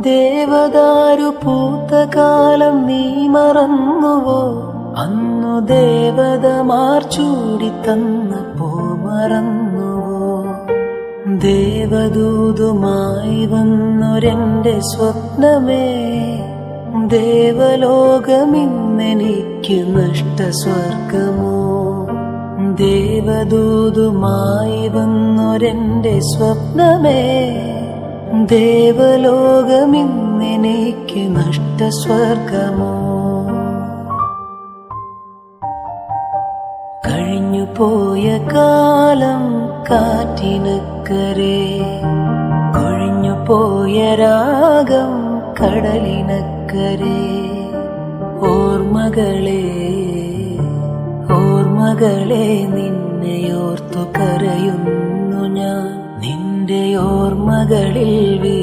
ദേവദാരു പൂത്ത കാലം നീ മറന്നുവോ? അന്നു ദേവതമാർ ചൂടി തന്ന പൂ മറന്നുവോ? ദേവദൂതുമായി വന്നൊരെന്റെ സ്വപ്നമേ, ദേവലോകമിന്നെനിക്ക് നഷ്ടസ്വർഗമോ? ദേവദൂതുമായി വന്നൊരെന്റെ സ്വപ്നമേ, ദേവലോകമിന്നെനിക്ക് നഷ്ടസ്വർഗമോ? കഴിഞ്ഞുപോയ കാലം കാറ്റിനക്കരെ, കൊഴിഞ്ഞുപോയ രാഗം കടലിനക്കരെ. ഓർമ്മകളെ ഓർമ്മകളെ നിന്നെയോർത്തു കരയുന്നു ഞാൻ, നിന്റെ ഓർമ്മകളിൽ